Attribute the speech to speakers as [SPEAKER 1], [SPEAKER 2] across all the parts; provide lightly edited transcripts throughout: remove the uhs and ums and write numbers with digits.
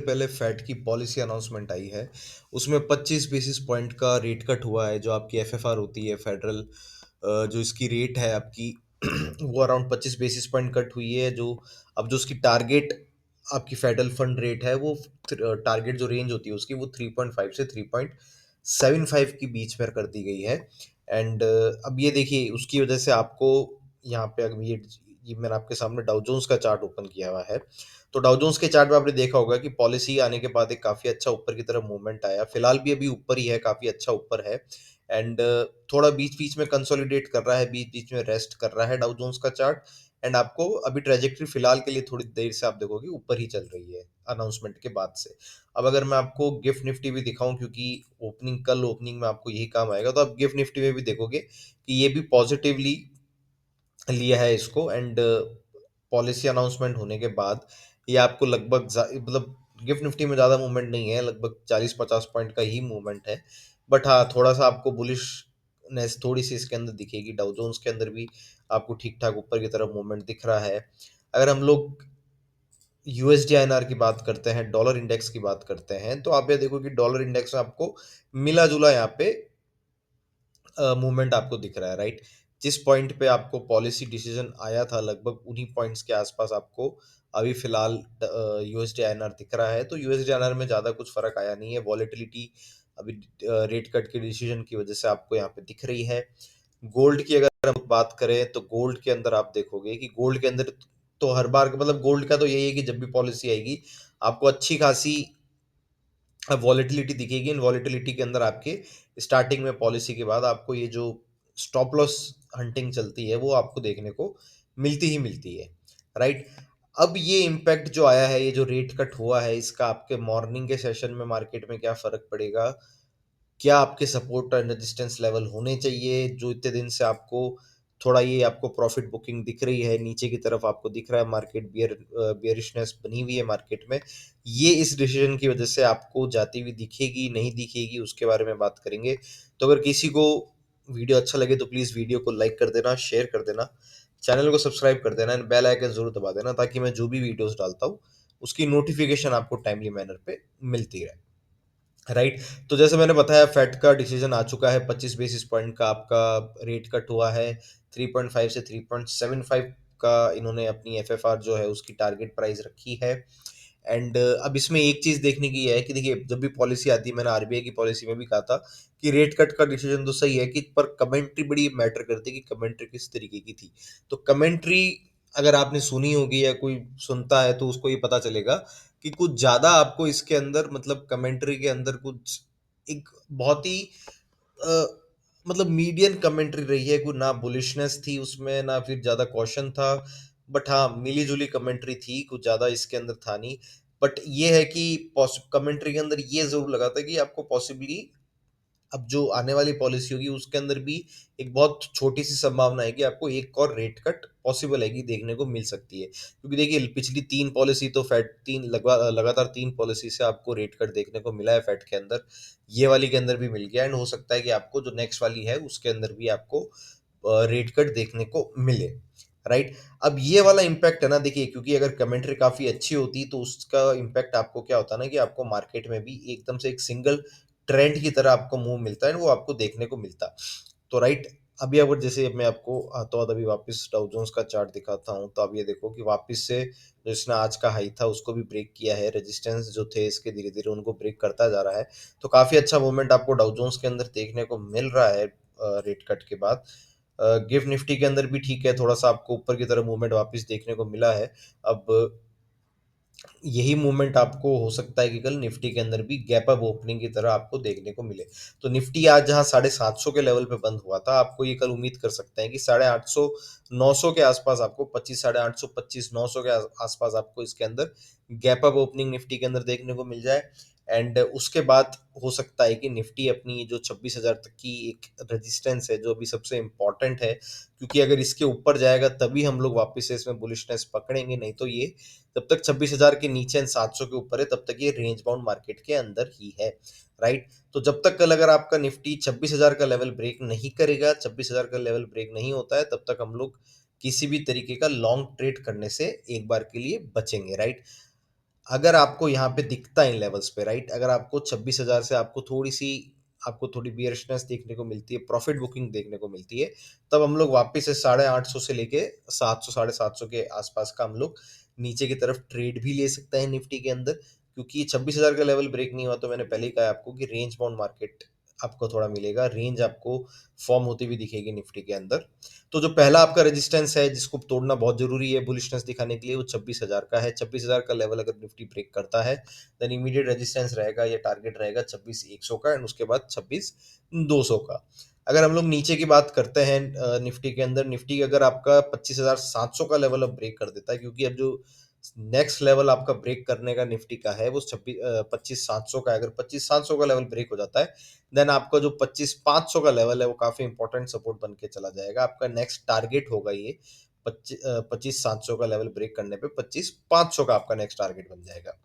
[SPEAKER 1] देर पहले फेड की policy announcement आई है। उसमें 25 बेसिस पॉइंट का रेट कट हुआ है, जो आपकी एफएफआर होती है फेडरल, जो इसकी रेट है आपकी वो अराउंड 25 बेसिस पॉइंट कट हुई है। जो अब जो उसकी टारगेट आपकी फेडरल फंड रेट है, वो टारगेट जो रेंज होती है उसकी, वो 3.5 से 3.75 के बीच में कर दी गई है। एंड अब ये देखिए, उसकी वजह से आपको यहाँ पे अगर ये मैंने आपके सामने डाउ जोन्स का चार्ट ओपन किया हुआ है। तो डाउ जोन्स के चार्ट में आपने देखा होगा कि पॉलिसी आने के बाद एक काफी अच्छा ऊपर की तरफ मूवमेंट आया। फिलहाल भी अभी ऊपर ही है, काफी अच्छा ऊपर है। एंड थोड़ा बीच बीच में कंसोलिडेट कर रहा है, बीच बीच में रेस्ट कर रहा है डाउ जोन्स का चार्ट। एंड आपको अभी ट्रेजेक्टरी फिलहाल के लिए थोड़ी देर से आप देखोगे ऊपर ही चल रही है अनाउंसमेंट के बाद से। अब अगर मैं आपको गिफ्ट निफ्टी भी दिखाऊं, क्योंकि कल ओपनिंग में आपको यही काम आएगा, तो आप गिफ्ट निफ्टी में भी देखोगे कि ये भी पॉजिटिवली लिया है इसको। एंड पॉलिसी अनाउंसमेंट होने के बाद ये आपको लगभग मतलब गिफ्ट निफ्टी में ज़्यादा मूवमेंट नहीं है, लगभग 40-50 पॉइंट का ही मूवमेंट है। बट हाँ, थोड़ा सा आपको बुलिशनेस थोड़ी सी इसके अंदर दिखेगी। डाउ जोन्स के अंदर भी आपको ठीक ठाक ऊपर की तरफ मूवमेंट दिख रहा है। अगर हम लोग यूएसडी आईएनआर की बात करते हैं, डॉलर इंडेक्स की बात करते हैं, तो आप ये देखो कि डॉलर इंडेक्स में आपको मिला जुला यहाँ पे मूवमेंट आपको दिख रहा है, राइट। जिस पॉइंट पे आपको पॉलिसी डिसीजन आया था, लगभग उन्हीं पॉइंट्स के आसपास आपको अभी फिलहाल यूएसडी आईएनआर दिख रहा है। तो यूएसडी आईएनआर में ज़्यादा कुछ फर्क आया नहीं है। वॉलेटिलिटी अभी रेट कट के डिसीजन की वजह से आपको यहाँ पे दिख रही है। गोल्ड की अगर हम बात करें, तो गोल्ड के अंदर आप देखोगे कि गोल्ड के अंदर तो हर बार मतलब गोल्ड का तो यही है कि जब भी पॉलिसी आएगी, आपको अच्छी खासी वॉलेटिलिटी दिखेगी। इन वॉलेटिलिटी के अंदर आपके स्टार्टिंग में पॉलिसी के बाद आपको ये जो स्टॉप लॉस हंटिंग चलती है, वो आपको देखने को मिलती ही मिलती है, राइट। अब ये इम्पैक्ट जो आया है, ये जो रेट कट हुआ है, इसका आपके मॉर्निंग के सेशन में मार्केट में क्या फर्क पड़ेगा? क्या आपके सपोर्ट एंड रेजिस्टेंस लेवल होने चाहिए, जो इतने दिन से आपको थोड़ा ये आपको प्रॉफिट बुकिंग दिख रही है, नीचे की तरफ आपको दिख रहा है मार्केट बियरिशनेस बनी हुई है मार्केट में। ये इस डिसीजन की वजह से आपको जाती हुई दिखेगी, नहीं दिखेगी, उसके बारे में बात करेंगे। तो अगर किसी को वीडियो अच्छा लगे तो प्लीज़ वीडियो को लाइक कर देना, शेयर कर देना, चैनल को सब्सक्राइब कर देना एंड बेल आइकन ज़रूर दबा देना, ताकि मैं जो भी वीडियोस डालता हूँ उसकी नोटिफिकेशन आपको टाइमली मैनर पे मिलती रहे, राइट। तो जैसे मैंने बताया, फेड का डिसीजन आ चुका है। 25 बेसिस पॉइंट का आपका रेट कट हुआ है। 3.5 से 3.75 का इन्होंने अपनी एफएफआर जो है उसकी टारगेट प्राइस रखी है। एंड अब इसमें एक चीज देखने की है कि देखिए, जब भी पॉलिसी आती है, मैंने आरबीआई की पॉलिसी में भी कहा था कि रेट कट का डिसीजन तो सही है, कि पर कमेंट्री बड़ी मैटर करती है कि कमेंट्री किस तरीके की थी। तो कमेंट्री अगर आपने सुनी होगी या कोई सुनता है, तो उसको ये पता चलेगा कि कुछ ज्यादा आपको इसके अंदर, मतलब कमेंट्री के अंदर कुछ एक बहुत ही अ, मतलब मीडियन कमेंट्री रही है। कोई ना बुलिशनेस थी उसमें, ना फिर ज्यादा कॉशन था। बट हाँ, मिली जुली कमेंट्री थी, कुछ ज्यादा इसके अंदर था नहीं। बट ये है कि कमेंट्री के अंदर ये जरूर लगा था कि आपको पॉसिबली अब जो आने वाली पॉलिसी होगी उसके अंदर भी एक बहुत छोटी सी संभावना है कि आपको एक और रेट कट पॉसिबल है कि देखने को मिल सकती है। क्योंकि देखिए, पिछली 3 पॉलिसी तो फेड लगातार 3 पॉलिसी से आपको रेट कट देखने को मिला है फेड के अंदर। ये वाली के अंदर भी मिल गया, एंड हो सकता है कि आपको जो नेक्स्ट वाली है उसके अंदर भी आपको रेट कट देखने को मिले, राइट। अब ये वाला इम्पैक्ट है ना, देखिए, क्योंकि अगर कमेंट्री काफी अच्छी होती तो उसका इम्पैक्ट आपको क्या होता ना, कि आपको मार्केट में भी एकदम से एक सिंगल ट्रेंड की तरह आपको मूव मिलता है, वो आपको देखने को मिलता। तो राइट, अभी अगर जैसे मैं आपको हाथों हाथ अभी वापस डाउ जोन्स का चार्ट दिखाता हूँ, तो आप ये देखो कि वापस से जो इसने आज का हाई था उसको भी ब्रेक किया है। रेजिस्टेंस जो थे इसके धीरे धीरे उनको ब्रेक करता जा रहा है। तो काफी अच्छा मूवमेंट आपको डाउ जोन्स के अंदर देखने को मिल रहा है रेट कट के बाद। गिफ्ट निफ्टी के अंदर भी ठीक है, थोड़ा सा आपको ऊपर की तरफ मूवमेंट वापस देखने को मिला है। अब यही मूवमेंट आपको हो सकता है कि कल निफ्टी के अंदर भी गैप अप ओपनिंग की तरह आपको देखने को मिले। तो निफ्टी आज जहां 750 के लेवल पे बंद हुआ था, आपको ये कल उम्मीद कर सकते हैं कि 850 900 के आसपास आपको 25 850 25 900 के आसपास आपको इसके अंदर गैप अप ओपनिंग निफ्टी के अंदर देखने को मिल जाए। एंड उसके बाद हो सकता है कि निफ्टी अपनी जो 26,000 तक की एक रेजिस्टेंस है, जो अभी सबसे इंपॉर्टेंट है, क्योंकि अगर इसके ऊपर जाएगा तभी हम लोग वापस से इसमें बुलिशनेस पकड़ेंगे, नहीं तो ये जब तक 26,000 के नीचे एंड 700 के ऊपर है, तब तक ये रेंज बाउंड मार्केट के अंदर ही है, राइट। तो जब तक कल अगर आपका निफ्टी 26,000 का लेवल ब्रेक नहीं करेगा, 26,000 का लेवल ब्रेक नहीं होता है, तब तक हम लोग किसी भी तरीके का लॉन्ग ट्रेड करने से एक बार के लिए बचेंगे, राइट। अगर आपको यहाँ पे दिखता है इन लेवल्स पे, राइट, अगर आपको 26,000 से आपको थोड़ी बियरिशनेस देखने को मिलती है, प्रॉफिट बुकिंग देखने को मिलती है, तब हम लोग वापस से 850 से लेके 700 750 के आसपास का हम लोग नीचे की तरफ ट्रेड भी ले सकते हैं निफ्टी के अंदर। क्योंकि 26,000 का लेवल ब्रेक नहीं हुआ तो मैंने पहले ही कहा आपको कि रेंज बाउंड मार्केट आपको थोड़ा मिलेगा, रेंज आपको फॉर्म होती हुई दिखेगी निफ्टी के अंदर। तो जो पहला आपका रेजिस्टेंस है जिसको तोड़ना बहुत जरूरी है बुलिशनेस दिखाने के लिए, वो 26,000 का है। 26,000 का लेवल अगर निफ्टी ब्रेक करता है, देन इमीडिएट रेजिस्टेंस रहेगा या टारगेट रहेगा 26,100 का, एंड उसके बाद 26,200 का। अगर हम लोग नीचे की बात करते हैं निफ्टी के अंदर, निफ्टी अगर आपका 25,700 का लेवल अब ब्रेक कर देता है, क्योंकि अब जो नेक्स्ट लेवल आपका ब्रेक करने का निफ्टी का है वो 25,700 का है। अगर 25,700 का लेवल ब्रेक हो जाता है, देन आपका जो 25,500 का लेवल है वो काफी इंपॉर्टेंट सपोर्ट बन के चला जाएगा। आपका नेक्स्ट टारगेट होगा ये 25,700 का लेवल ब्रेक करने पे 25,500 का आपका नेक्स्ट टारगेट बन जाएगा।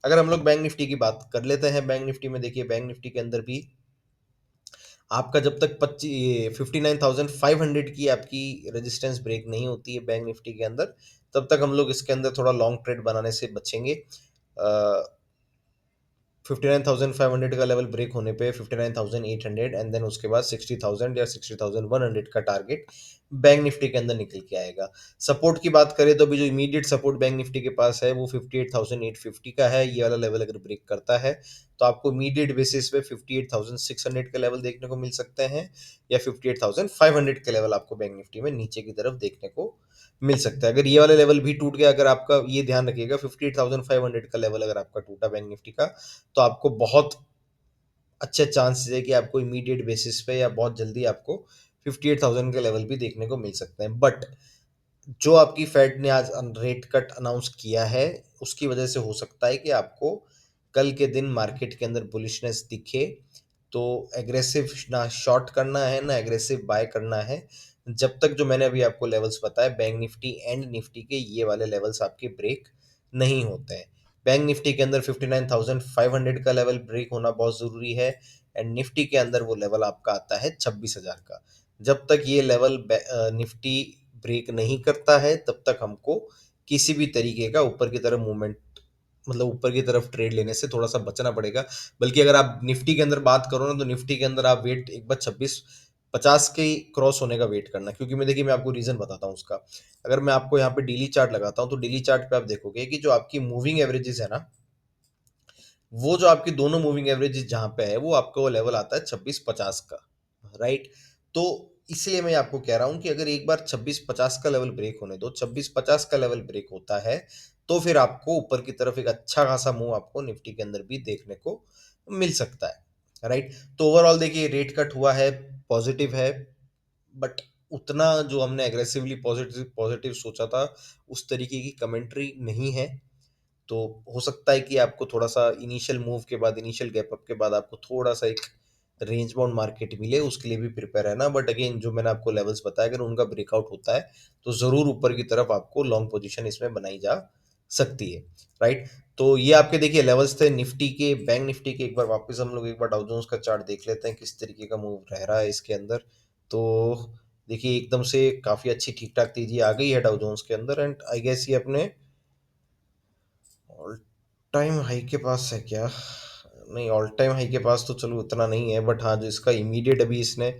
[SPEAKER 1] अगर हम लोग बैंक निफ्टी की बात कर लेते हैं, बैंक निफ्टी में देखिए, बैंक निफ्टी के अंदर भी आपका जब तक 59,500 की आपकी रेजिस्टेंस ब्रेक नहीं होती है बैंक निफ्टी के अंदर, तब तक हम लोग इसके अंदर थोड़ा लॉन्ग ट्रेड बनाने से बचेंगे। 59,500 का लेवल ब्रेक होने पे 59,800, एंड देन उसके बाद 60,000 या 60,100 का टारगेट बैंक निफ्टी के अंदर निकल के आएगा। सपोर्ट की बात करें तो अभी जो इमीडिएट सपोर्ट बैंक निफ्टी के पास है वो 58,850 का है। ये वाला लेवल अगर ब्रेक करता है तो आपको इमीडिएट बेसिस पे 58,600 का लेवल देखने को मिल सकते हैं, या 58,500 के लेवल आपको बैंक निफ्टी में नीचे की तरफ देखने को मिल सकता है। अगर ये वाला लेवल भी टूट गया, अगर आपका, ये ध्यान रखिएगा, 58,500 का लेवल अगर आपका टूटा बैंक निफ्टी का, तो आपको बहुत अच्छे चांसेस है कि आपको इमीडिएट बेसिस पे या बहुत जल्दी आपको 58,000 के लेवल भी देखने को मिल सकते हैं। बट जो आपकी फेड ने आज रेट कट अनाउंस किया है, उसकी वजह से हो सकता है कि आपको कल के दिन मार्केट के अंदर बुलिशनेस दिखे। तो एग्रेसिव ना शॉर्ट करना है ना एग्रेसिव बाय करना है, जब तक जो मैंने अभी आपको लेवल्स बताए बैंक निफ्टी एंड निफ्टी के, ये वाले लेवल्स आपके ब्रेक नहीं होते हैं। बैंक निफ्टी के अंदर 59,500 का लेवल ब्रेक होना बहुत ज़रूरी है, एंड निफ्टी के अंदर वो लेवल आपका आता है 26,000 का। जब तक ये लेवल निफ्टी ब्रेक नहीं करता है, तब तक हमको किसी भी तरीके का ऊपर की तरफ मूवमेंट, मतलब ऊपर की तरफ ट्रेड लेने से थोड़ा सा बचना पड़ेगा। बल्कि अगर आप निफ्टी के अंदर बात करो ना, तो निफ्टी के अंदर आप वेट एक बार 26,50 के क्रॉस होने का वेट करना, क्योंकि मैं, देखिए, मैं आपको रीजन बताता हूँ उसका। अगर मैं आपको यहाँ पे डेली चार्ट लगाता हूँ, तो डेली चार्ट पे आप देखोगे कि जो आपकी मूविंग एवरेजेस है ना, वो जो आपकी दोनों मूविंग एवरेजेस जहाँ पे है, वो आपको वो लेवल आता है 26,50 का, राइट। तो इसलिए मैं आपको कह रहा हूँ कि अगर एक बार 26,50 का लेवल ब्रेक होने दो, 26,50 का लेवल ब्रेक होता है, तो फिर आपको ऊपर की तरफ एक अच्छा खासा मूव आपको निफ्टी के अंदर भी देखने को मिल सकता है, राइट। तो ओवरऑल देखिए, रेट कट हुआ है, पॉजिटिव है, बट उतना जो हमने एग्रेसिवली पॉजिटिव पॉजिटिव सोचा था, उस तरीके की कमेंट्री नहीं है। तो हो सकता है कि आपको थोड़ा-सा इनिशियल मूव के बाद, इनिशियल गैप अप के बाद आपको थोड़ा-सा एक रेंज बाउंड मार्केट मिले, उसके लिए भी प्रिपेयर रहना। बट अगेन, जो मैंने आपको लेवल्स बताए, अगर उनका ब्रेकआउट होता है, तो ज़रूर ऊपर की तरफ आपको लॉन्ग पोजीशन इसमें बनाई जा सकती है, राइट? तो ये आपके देखिए लेवल्स थे निफ्टी के, बैंक निफ्टी के। एक बार वापस हम लोग एक बार डाउ जोन्स का चार्ट देख लेते हैं, किस तरीके का मूव रह रहा है इसके अंदर। तो देखिए, एकदम से काफ़ी अच्छी ठीक-ठाक तेज़ी आ गई है डाउ जोन्स के अंदर, एंड आई गेस ये अपने ऑल टाइम हाई के पास है क्या? नहीं, ऑल टाइम हाई के पास तो चलो उतना नहीं है, बट हाँ, जो इसका इमीडिएट अभी इसने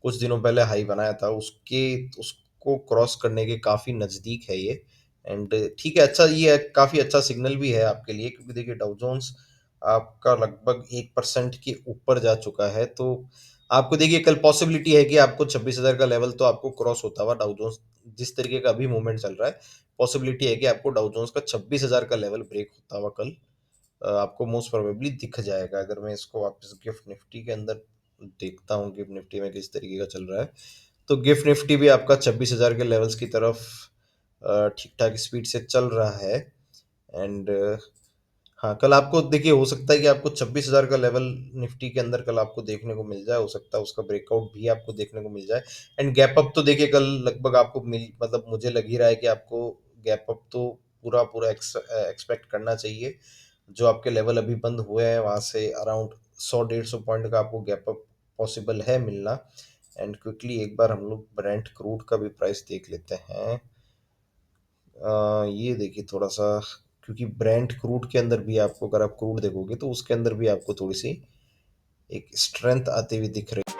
[SPEAKER 1] कुछ दिनों पहले हाई बनाया था, उसके उसको क्रॉस करने के काफ़ी नज़दीक है ये। एंड ठीक है, अच्छा, ये काफ़ी अच्छा सिग्नल भी है आपके लिए, क्योंकि देखिए डाउ जोन्स आपका लगभग 1% के ऊपर जा चुका है। तो आपको देखिए, कल पॉसिबिलिटी है कि आपको 26,000 का लेवल तो आपको क्रॉस होता हुआ डाउ जोन्स, जिस तरीके का अभी मूवमेंट चल रहा है, पॉसिबिलिटी है कि आपको डाउ जोन्स का 26,000 का लेवल ब्रेक होता हुआ कल आपको मोस्ट प्रोबेबली दिख जाएगा। अगर मैं इसको वापस गिफ्ट निफ्टी के अंदर देखता हूँ, गिफ्ट निफ्टी में किस तरीके का चल रहा है, तो गिफ्ट निफ्टी भी आपका 26,000 के लेवल्स की तरफ ठीक ठाक स्पीड से चल रहा है। एंड हाँ, कल आपको देखिए, हो सकता है कि आपको 26,000 का लेवल निफ्टी के अंदर कल आपको देखने को मिल जाए, हो सकता है उसका ब्रेकआउट भी आपको देखने को मिल जाए। एंड गैप अप तो देखिए कल लगभग आपको मिल, मतलब मुझे लग ही रहा है कि आपको गैप अप तो पूरा पूरा एक्सपेक्ट करना चाहिए। जो आपके लेवल अभी बंद हुए हैं, वहाँ से अराउंड 100-150 पॉइंट का आपको गैप अप पॉसिबल है मिलना। एंड क्विकली एक बार हम लोग ब्रेंट क्रूड का भी प्राइस देख लेते हैं। ये देखिए थोड़ा सा, क्योंकि ब्रेंट क्रूड के अंदर भी आपको, अगर आप क्रूड देखोगे तो उसके अंदर भी आपको थोड़ी सी एक स्ट्रेंथ आती हुई दिख रही है।